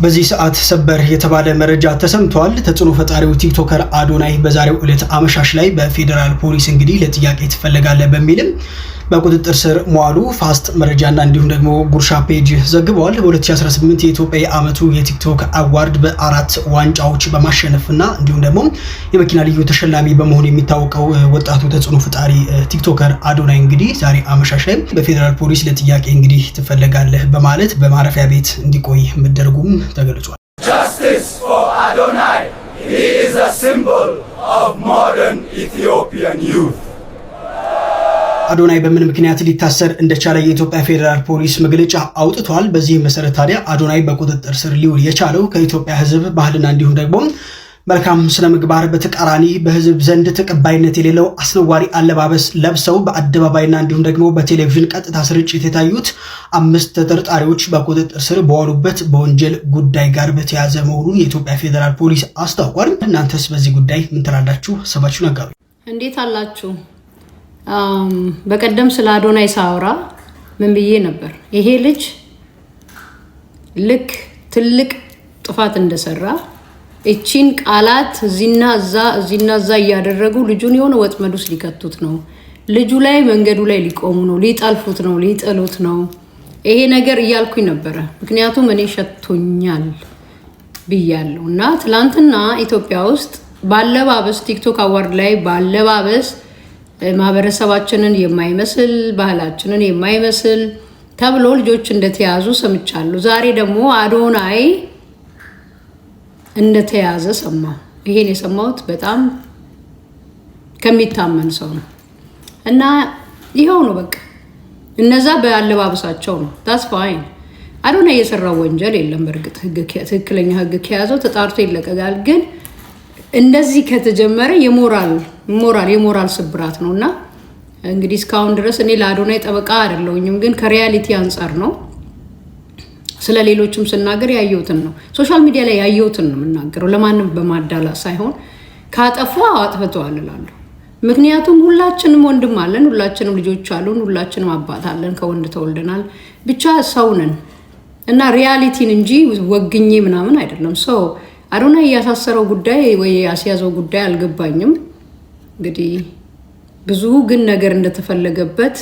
በዚህ ሰዓት ሰበር የተባለ መረጃ ተሰምቷል። ተጽዕኖ ፈጣሪው ቲክቶከር አዶናይ በዛሬው ዕለት አመሻሽ ላይ በፌደራል ፖሊስ እንግዲህ ለጥያቄ ትፈልጋለህ በሚልም በቁጥጥር ስር መዋሉ ፋስት መረጃና እንዲሁም ደግሞ ጉርሻ ፔጅ ዘግበዋል። በ2018 የኢትዮጵያ የዓመቱ የቲክቶክ አዋርድ በአራት ዋንጫዎች በማሸነፍና እንዲሁም ደግሞ የመኪና ልዩ ተሸላሚ በመሆን የሚታወቀው ወጣቱ ተጽዕኖ ፈጣሪ ቲክቶከር አዶናይ እንግዲህ ዛሬ አመሻሽ ላይ በፌደራል ፖሊስ ለጥያቄ እንግዲህ ትፈልጋለህ በማለት በማረፊያ ቤት እንዲቆይ መደረጉም ተገልጿል። Justice for Adonai. He is a symbol of modern Ethiopian youth. አዶናይ በምን ምክንያት ሊታሰር እንደቻለ የኢትዮጵያ ፌደራል ፖሊስ መግለጫ አውጥቷል። በዚህ መሰረት ታዲያ አዶናይ በቁጥጥር ስር ሊውል የቻለው ከኢትዮጵያ ሕዝብ ባህልና እንዲሁም ደግሞ መልካም ስነ ምግባር በተቃራኒ በሕዝብ ዘንድ ተቀባይነት የሌለው አስነዋሪ አለባበስ ለብሰው በአደባባይና እንዲሁም ደግሞ በቴሌቪዥን ቀጥታ ስርጭት የታዩት 5 ተጠርጣሪዎች በቁጥጥር ስር በዋሉበት በወንጀል ጉዳይ ጋር በተያያዘ መሆኑን የኢትዮጵያ ፌደራል ፖሊስ አስታውቋል። እናንተስ በዚህ ጉዳይ ምን ትላላችሁ? ሀሳባችሁን አጋሩ። እንዴት አላችሁ? በቀደም ስለ አዶናይ ሳውራ ምን ብዬ ነበር? ይሄ ልጅ ልክ ትልቅ ጥፋት እንደሰራ እቺን ቃላት እዚህና እዛ እያደረጉ ልጁን የሆነ ወጥመድ ውስጥ ሊከቱት ነው። ልጁ ላይ መንገዱ ላይ ሊቆሙ ነው፣ ሊጠልፉት ነው፣ ሊጥሉት ነው። ይሄ ነገር እያልኩኝ ነበረ። ምክንያቱም እኔ ሸቶኛል ብያለሁ። እና ትላንትና ኢትዮጵያ ውስጥ ባለባበስ ቲክቶክ አዋርድ ላይ ባለባበስ ማህበረሰባችንን የማይመስል ባህላችንን የማይመስል ተብሎ ልጆች እንደተያዙ ሰምቻለሁ። ዛሬ ደግሞ አዶናይ እንደተያዘ ሰማሁ። ይሄን የሰማሁት በጣም ከሚታመን ሰው ነው እና ይኸው ነው በቃ። እነዛ በአለባበሳቸው ነው። ታስ ፋይን። አዶናይ የሰራው ወንጀል የለም። በእርግጥ ትክክለኛ ህግ ከያዘው ተጣርቶ ይለቀቃል። ግን እንደዚህ ከተጀመረ የሞራል ስብራት ነው እና እንግዲህ እስካሁን ድረስ እኔ ለአዶናይ ጠበቃ አይደለሁኝም፣ ግን ከሪያሊቲ አንጻር ነው። ስለ ሌሎችም ስናገር ያየሁትን ነው። ሶሻል ሚዲያ ላይ ያየሁትን ነው የምናገረው፣ ለማንም በማዳላ ሳይሆን ካጠፋ አጥፍተዋል እላለሁ። ምክንያቱም ሁላችንም ወንድም አለን፣ ሁላችንም ልጆች አሉን፣ ሁላችንም አባት አለን፣ ከወንድ ተወልደናል። ብቻ ሰው ነን እና ሪያሊቲን እንጂ ወግኜ ምናምን አይደለም። ሰው አዶናይ ያሳሰረው ጉዳይ ወይ ያስያዘው ጉዳይ አልገባኝም። እንግዲህ ብዙ ግን ነገር እንደተፈለገበት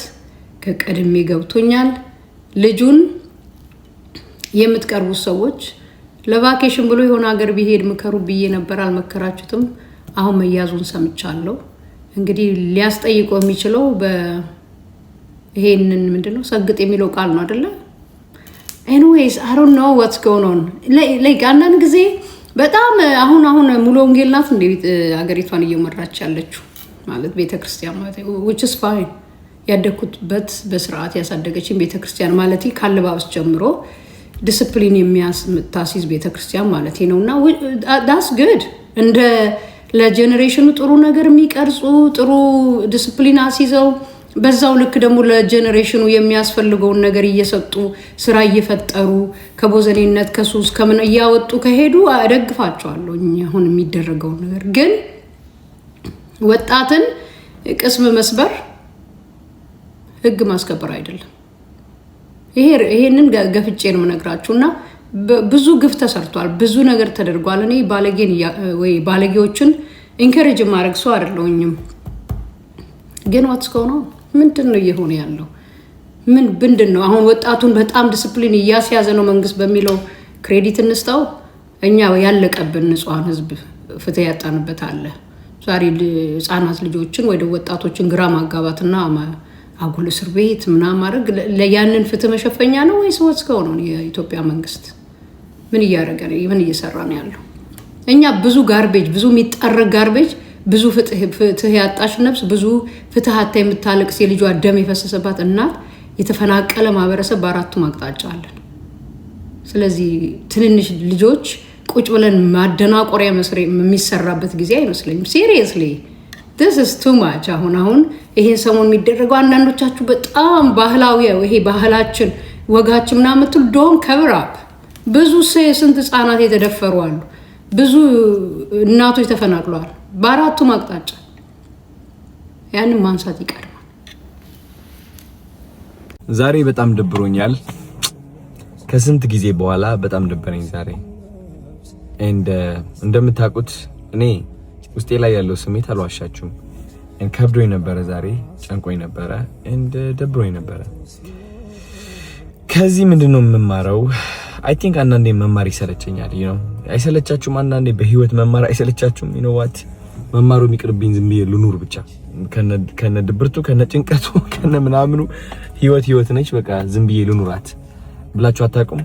ከቀድሜ ገብቶኛል። ልጁን የምትቀርቡት ሰዎች ለቫኬሽን ብሎ የሆነ ሀገር ቢሄድ ምከሩ ብዬ ነበር፣ አልመከራችሁትም። አሁን መያዙን ሰምቻለሁ። እንግዲህ ሊያስጠይቀው የሚችለው ይሄንን ምንድነው ሰግጥ የሚለው ቃል ነው አይደለ? ኤኒዌይስ አይ ዶንት ኖ ዋትስ ጎይንግ ኦን። ላይክ አንዳንድ ጊዜ በጣም አሁን ሙሉ ወንጌል ናት እንደ ሀገሪቷን እየመራች ያለችው ማለት ቤተክርስቲያን ማለት which is fine። ያደኩበት በስርዓት ያሳደገችኝ ቤተክርስቲያን ማለት ካለባበስ ጀምሮ ዲሲፕሊን የሚያስታሲዝ ቤተክርስቲያን ማለት ነውና that's good። እንደ ለጄኔሬሽኑ ጥሩ ነገር የሚቀርጹ ጥሩ ዲሲፕሊን አስይዘው በዛው ልክ ደግሞ ለጄኔሬሽኑ የሚያስፈልገውን ነገር እየሰጡ ስራ እየፈጠሩ ከቦዘኔነት ከሱስ ከምን እያወጡ ከሄዱ አደግፋቸዋለሁ። አሁን የሚደረገው ነገር ግን ወጣትን ቅስም መስበር ህግ ማስከበር አይደለም። ይሄንን ገፍጬ ነው የምነግራችሁና ብዙ ግፍ ተሰርቷል፣ ብዙ ነገር ተደርጓል። እኔ ባለጌዎችን ኢንከሬጅ ማድረግ ሰው አይደለሁኝም። ግን what's going on? ምንድነው እየሆነ ያለው? ምንድነው አሁን ወጣቱን በጣም ዲሲፕሊን እያስያዘ ነው መንግስት በሚለው ክሬዲት እንስጣው። እኛ ያለቀብን ንጹሃን ህዝብ ፍትህ ያጣንበት አለ። ዛሬ ህፃናት ልጆችን ወደ ወጣቶችን ግራ ማጋባትና አጉል እስር ቤት ምናምን ማድረግ ለያንን ፍትህ መሸፈኛ ነው ወይስ what's going on? የኢትዮጵያ መንግስት ምን እያደረገ ነው? ምን እየሰራ ነው ያለው? እኛ ብዙ ጋርቤጅ፣ ብዙ የሚጠረግ ጋርቤጅ፣ ብዙ ፍትህ ያጣሽ ነፍስ፣ ብዙ ፍትህ አታ የምታለቅስ የልጇ ደም የፈሰሰባት እናት፣ የተፈናቀለ ማህበረሰብ በአራቱ አቅጣጫ አለን። ስለዚህ ትንንሽ ልጆች ቁጭ ብለን ማደናቆሪያ የሚሰራበት ጊዜ አይመስለኝም። ሲሪየስሊ this is too much። አሁን ይሄን ሰሞን የሚደረገው አንዳንዶቻችሁ በጣም ባህላዊ ይሄ ባህላችን ወጋችን ምናምን የምትሉ ዶን ከቨር አፕ። ብዙ ስንት ህፃናት የተደፈሩ አሉ፣ ብዙ እናቶች ተፈናቅለዋል በአራቱም አቅጣጫ። ያንን ማንሳት ይቀርማል። ዛሬ በጣም ደብሮኛል። ከስንት ጊዜ በኋላ በጣም ደበረኝ ዛሬ። እንደምታውቁት እኔ ውስጤ ላይ ያለው ስሜት አልዋሻችሁም፣ ከብዶኝ ነበረ ዛሬ፣ ጨንቆኝ ነበረ፣ ደብሮኝ ነበረ። ከዚህ ምንድነው የምማረው? አይ ቲንክ አንዳንዴ መማር ይሰለቸኛል። አይሰለቻችሁም? አንዳንዴ በህይወት መማር አይሰለቻችሁም? ዋት መማሩ የሚቅርብኝ ዝም ብዬ ልኑር ብቻ ከነ ድብርቱ ከነ ጭንቀቱ ከነ ምናምኑ ህይወት ነች፣ በቃ ዝም ብዬ ልኑራት ብላችሁ አታውቁም?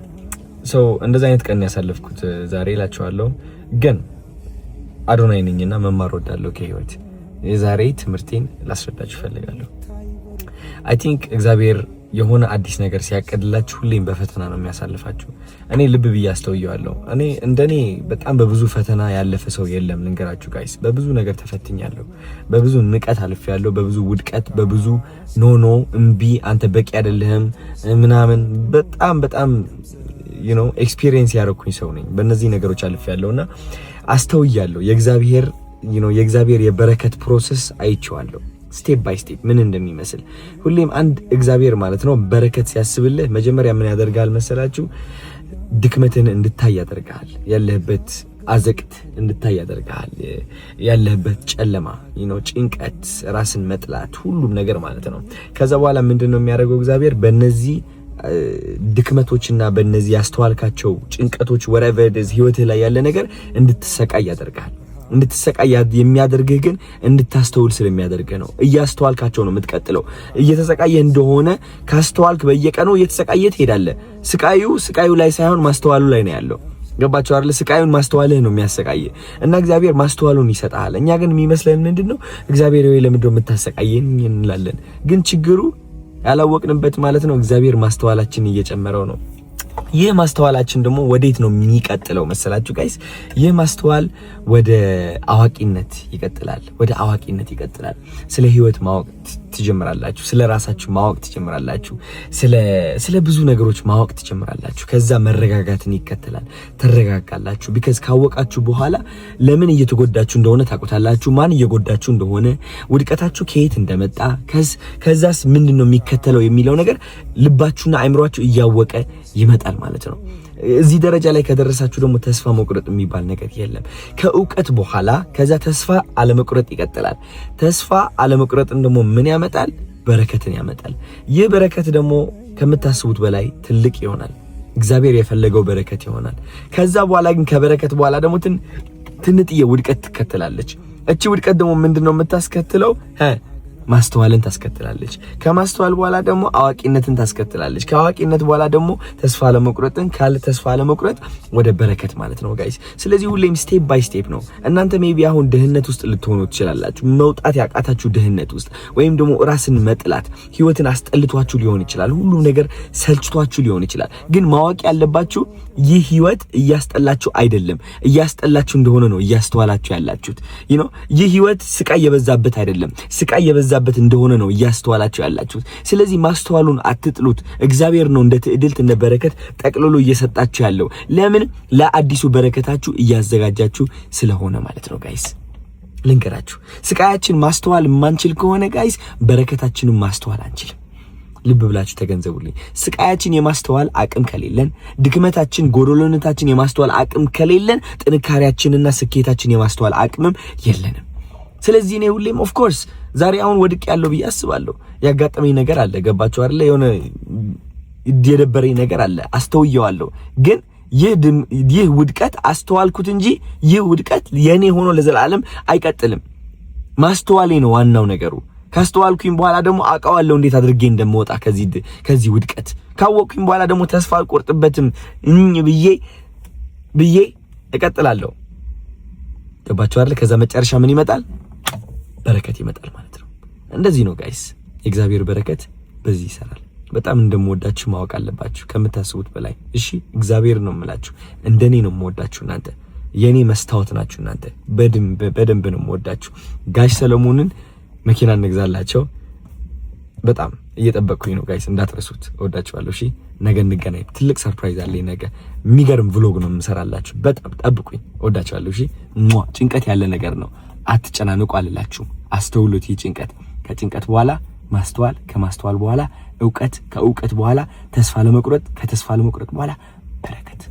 ሰው እንደዛ አይነት ቀን ያሳለፍኩት ዛሬ እላችኋለሁ። ግን አዶናይ ነኝና መማር ወዳለሁ ከህይወት። የዛሬ ትምህርቴን ላስረዳችሁ ፈልጋለሁ። አይ ቲንክ እግዚአብሔር የሆነ አዲስ ነገር ሲያቀድላችሁ ሁሌም በፈተና ነው የሚያሳልፋችሁ። እኔ ልብ ብዬ አስተውየዋለሁ። እኔ እንደኔ በጣም በብዙ ፈተና ያለፈ ሰው የለም። ልንገራችሁ ጋይስ፣ በብዙ ነገር ተፈትኛለሁ። በብዙ ንቀት አልፌያለሁ፣ በብዙ ውድቀት፣ በብዙ ኖ እምቢ፣ አንተ በቂ አይደለህም ምናምን በጣም ኤክስፒሪየንስ ያደረኩኝ ሰው ነኝ። በእነዚህ ነገሮች አልፌያለሁና አስተውያለሁ። የእግዚአብሔር የበረከት ፕሮሰስ አይቼዋለሁ። ስቴፕ ባይ ስቴፕ ምን እንደሚመስል ሁሌም አንድ እግዚአብሔር ማለት ነው በረከት ሲያስብልህ መጀመሪያ ምን ያደርጋል መሰላችሁ? ድክመትን እንድታይ ያደርጋል። ያለህበት አዘቅት እንድታይ ያደርጋል። ያለህበት ጨለማ፣ ጭንቀት፣ ራስን መጥላት፣ ሁሉም ነገር ማለት ነው። ከዛ በኋላ ምንድነው የሚያደርገው እግዚአብሔር? በእነዚህ ድክመቶችና በእነዚህ ያስተዋልካቸው ጭንቀቶች ወረቨር ህይወትህ ላይ ያለ ነገር እንድትሰቃይ ያደርጋል። እንድትሰቃይ የሚያደርግህ ግን እንድታስተውል ስለሚያደርግህ ነው። እያስተዋልካቸው ነው የምትቀጥለው። እየተሰቃየህ እንደሆነ ካስተዋልክ በየቀኑ እየተሰቃየህ ትሄዳለህ። ስቃዩ ላይ ሳይሆን ማስተዋሉ ላይ ነው ያለው። ገባችሁ አይደል? ስቃዩን ማስተዋልህ ነው የሚያሰቃየህ እና እግዚአብሔር ማስተዋሉን ይሰጣል። እኛ ግን የሚመስለን ምንድነው? እግዚአብሔር ወይ ለምንድነው የምታሰቃየን እንላለን። ግን ችግሩ ያላወቅንበት ማለት ነው እግዚአብሔር ማስተዋላችን እየጨመረው ነው። ይህ ማስተዋላችን ደግሞ ወዴት ነው የሚቀጥለው መሰላችሁ ጋይስ? ይህ ማስተዋል ወደ አዋቂነት ይቀጥላል። ስለ ህይወት ማወቅ ትጀምራላችሁ። ስለ ራሳችሁ ማወቅ ትጀምራላችሁ። ስለ ብዙ ነገሮች ማወቅ ትጀምራላችሁ። ከዛ መረጋጋትን ይከተላል። ተረጋጋላችሁ። ቢካዝ ካወቃችሁ በኋላ ለምን እየተጎዳችሁ እንደሆነ ታውቁታላችሁ። ማን እየጎዳችሁ እንደሆነ፣ ውድቀታችሁ ከየት እንደመጣ፣ ከዛስ ምንድነው የሚከተለው የሚለው ነገር ልባችሁና አእምሯችሁ እያወቀ ይመጣል ማለት ነው። እዚህ ደረጃ ላይ ከደረሳችሁ ደግሞ ተስፋ መቁረጥ የሚባል ነገር የለም። ከእውቀት በኋላ ከዛ ተስፋ አለመቁረጥ ይቀጥላል። ተስፋ አለመቁረጥን ደግሞ ምን ያመጣል? በረከትን ያመጣል። ይህ በረከት ደግሞ ከምታስቡት በላይ ትልቅ ይሆናል። እግዚአብሔር የፈለገው በረከት ይሆናል። ከዛ በኋላ ግን ከበረከት በኋላ ደግሞ ትንጥዬ ውድቀት ትከተላለች። እቺ ውድቀት ደግሞ ምንድነው የምታስከትለው? ማስተዋልን ታስከትላለች። ከማስተዋል በኋላ ደግሞ አዋቂነትን ታስከትላለች። ከአዋቂነት በኋላ ደግሞ ተስፋ ለመቁረጥን፣ ካለ ተስፋ ለመቁረጥ ወደ በረከት ማለት ነው ጋይስ። ስለዚህ ሁሌም ስቴፕ ባይ ስቴፕ ነው። እናንተ ሜቢ አሁን ድህነት ውስጥ ልትሆኑ ትችላላችሁ። መውጣት ያቃታችሁ ድህነት ውስጥ፣ ወይም ደግሞ ራስን መጥላት፣ ህይወትን አስጠልቷችሁ ሊሆን ይችላል። ሁሉም ነገር ሰልችቷችሁ ሊሆን ይችላል። ግን ማወቅ ያለባችሁ ይህ ህይወት እያስጠላችሁ አይደለም። እያስጠላችሁ እንደሆነ ነው እያስተዋላችሁ ያላችሁት። ይህ ህይወት ስቃይ የበዛበት አይደለም። ስቃይ የበዛበት እንደሆነ ነው እያስተዋላችሁ ያላችሁት። ስለዚህ ማስተዋሉን አትጥሉት። እግዚአብሔር ነው እንደ ትዕድልት እንደ በረከት ጠቅልሎ እየሰጣችሁ ያለው። ለምን? ለአዲሱ በረከታችሁ እያዘጋጃችሁ ስለሆነ ማለት ነው ጋይስ። ልንገራችሁ፣ ስቃያችን ማስተዋል ማንችል ከሆነ ጋይስ በረከታችንን ማስተዋል አንችልም። ልብ ብላችሁ ተገንዘቡልኝ። ስቃያችን የማስተዋል አቅም ከሌለን፣ ድክመታችን ጎዶሎነታችን የማስተዋል አቅም ከሌለን፣ ጥንካሬያችንና ስኬታችን የማስተዋል አቅምም የለንም። ስለዚህ እኔ ሁሌም ኦፍ ኮርስ ዛሬ አሁን ወድቅ ያለው ብዬ አስባለሁ። ያጋጠመኝ ነገር አለ። ገባችሁ አይደለ? የሆነ የደበረኝ ነገር አለ። አስተውየዋለሁ። ግን ይህ ውድቀት አስተዋልኩት እንጂ ይህ ውድቀት የኔ ሆኖ ለዘላለም አይቀጥልም። ማስተዋሌ ነው ዋናው ነገሩ። ካስተዋልኩኝ በኋላ ደግሞ አውቀዋለሁ እንዴት አድርጌ እንደምወጣ ከዚህ ውድቀት። ካወቅኩኝ በኋላ ደግሞ ተስፋ አልቆርጥበትም ብዬ እቀጥላለሁ። ገባችሁ አይደል? ከዛ መጨረሻ ምን ይመጣል? በረከት ይመጣል ማለት ነው። እንደዚህ ነው ጋይስ። የእግዚአብሔር በረከት በዚህ ይሰራል። በጣም እንደምወዳችሁ ማወቅ አለባችሁ ከምታስቡት በላይ። እሺ፣ እግዚአብሔር ነው የምላችሁ። እንደኔ ነው የምወዳችሁ እናንተ። የኔ መስታወት ናችሁ እናንተ። በደንብ ነው የምወዳችሁ። ጋሽ ሰለሞንን መኪና እንግዛላቸው። በጣም እየጠበቅኩኝ ነው ጋይስ፣ እንዳትረሱት። እወዳችኋለሁ። እሺ፣ ነገ እንገናኝ። ትልቅ ሰርፕራይዝ አለኝ ነገ። የሚገርም ቭሎግ ነው የምሰራላችሁ። በጣም ጠብቁኝ። እወዳችኋለሁ። እሺ። ጭንቀት ያለ ነገር ነው፣ አትጨናነቁ አልላችሁም። አስተውሉት። ይህ ጭንቀት፣ ከጭንቀት በኋላ ማስተዋል፣ ከማስተዋል በኋላ እውቀት፣ ከእውቀት በኋላ ተስፋ ለመቁረጥ፣ ከተስፋ ለመቁረጥ በኋላ በረከት።